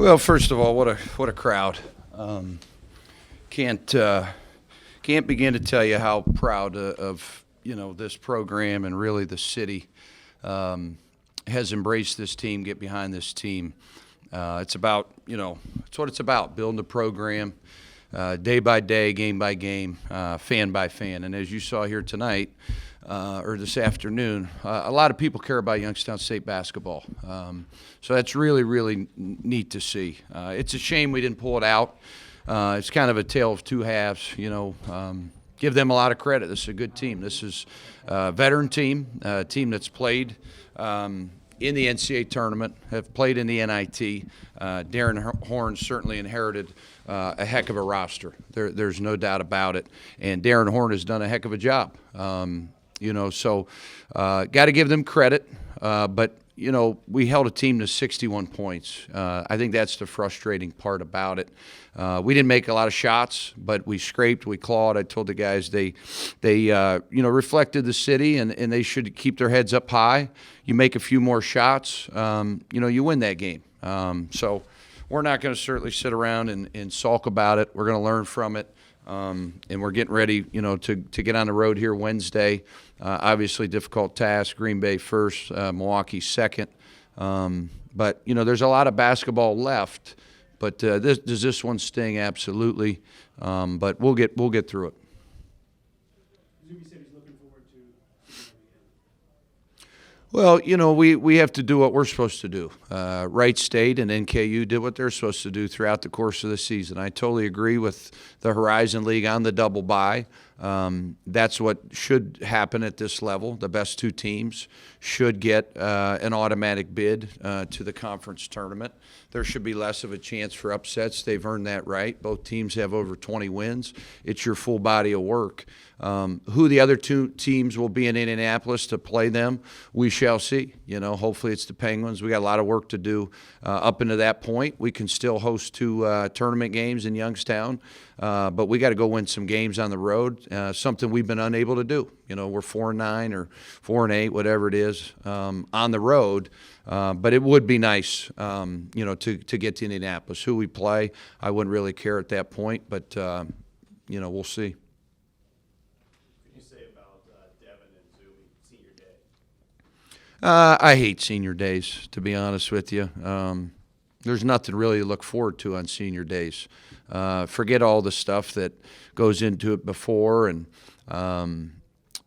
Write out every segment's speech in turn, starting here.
Well, first of all, what a crowd. Um, can't begin to tell you how proud of this program and really the city has embraced this team, get behind this team. It's about it's what it's about, building a program day by day, game by game, fan by fan. And as you saw here tonight or this afternoon, a lot of people care about Youngstown State basketball. So that's really, really neat to see. It's a shame we didn't pull it out. It's kind of a tale of two halves. Give them a lot of credit. This is a good team. This is a veteran team, a team that's played in the NCAA tournament, have played in the NIT. Darren Horn certainly inherited a heck of a roster. There's no doubt about it. And Darren Horn has done a heck of a job. So got to give them credit. But we held a team to 61 points. I think that's the frustrating part about it. We didn't make a lot of shots, but we scraped, we clawed. I told the guys they reflected the city, and they should keep their heads up high. You make a few more shots, you win that game. So we're not going to certainly sit around and sulk about it. We're going to learn from it. And we're getting ready, to get on the road here Wednesday. Obviously, difficult task. Green Bay first, Milwaukee second. But there's a lot of basketball left. But does this one sting? Absolutely. But we'll get through it. You said he's looking forward to Well, we have to do what we're supposed to do. Wright State and NKU did what they're supposed to do throughout the course of the season. I totally agree with the Horizon League on the double bye. That's what should happen at this level. The best two teams should get an automatic bid to the conference tournament. There should be less of a chance for upsets. They've earned that right. Both teams have over 20 wins. It's your full body of work. Who the other two teams will be in Indianapolis to play them, we shall see. Hopefully it's the Penguins. We got a lot of work to do up into that point. We can still host two tournament games in Youngstown, but we got to go win some games on the road, something we've been unable to do. We're 4-9 or 4-8, whatever it is, on the road. But it would be nice, to get to Indianapolis. Who we play, I wouldn't really care at that point, but, we'll see. I hate senior days, to be honest with you. There's nothing really to look forward to on senior days. Forget all the stuff that goes into it before, and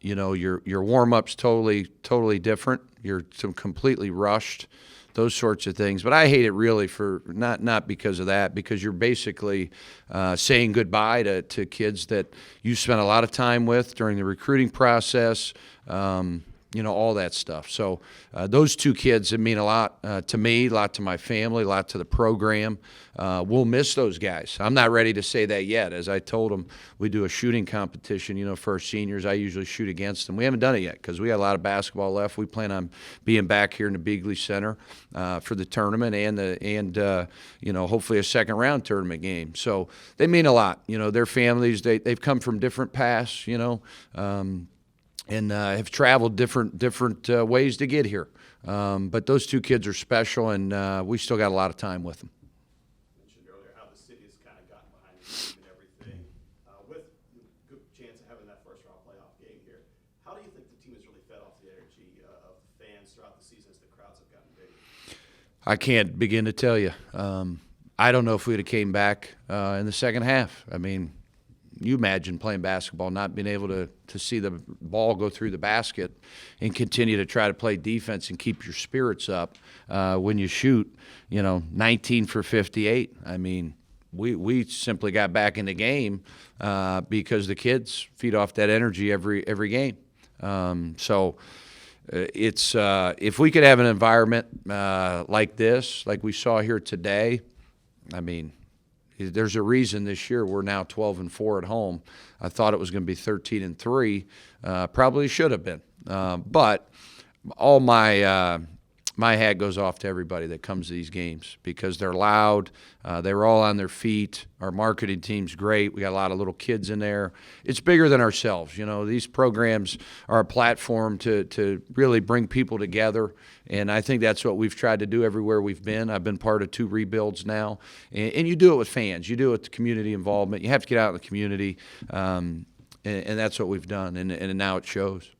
your warm-up's totally different. You're completely rushed, those sorts of things. But I hate it really for not because of that, because you're basically saying goodbye to kids that you spent a lot of time with during the recruiting process. All that stuff. So those two kids that mean a lot to me, a lot to my family, a lot to the program. We'll miss those guys. I'm not ready to say that yet. As I told them, we do a shooting competition, for our seniors. I usually shoot against them. We haven't done it yet because we got a lot of basketball left. We plan on being back here in the Beagley Center for the tournament and hopefully a second-round tournament game. So they mean a lot. Their families, they've come from different paths, and have traveled different ways to get here. But those two kids are special, and we still got a lot of time with them. You mentioned earlier how the city has kind of gotten behind the team and everything. With a good chance of having that first-round playoff game here, how do you think the team has really fed off the energy of the fans throughout the season as the crowds have gotten bigger? I can't begin to tell you. I don't know if we'd have came back in the second half. I mean, you imagine playing basketball, not being able to see the ball go through the basket and continue to try to play defense and keep your spirits up when you shoot, 19 for 58. I mean, we simply got back in the game because the kids feed off that energy every game. So it's if we could have an environment like this, like we saw here today, I mean, there's a reason this year we're now 12-4 at home. I thought it was going to be 13-3. Probably should have been. But all my my hat goes off to everybody that comes to these games because they're loud. They were all on their feet. Our marketing team's great. We got a lot of little kids in there. It's bigger than ourselves. You know, these programs are a platform to really bring people together, and I think that's what we've tried to do everywhere we've been. I've been part of 2 rebuilds now, and you do it with fans. You do it with community involvement. You have to get out in the community, and that's what we've done, and now it shows.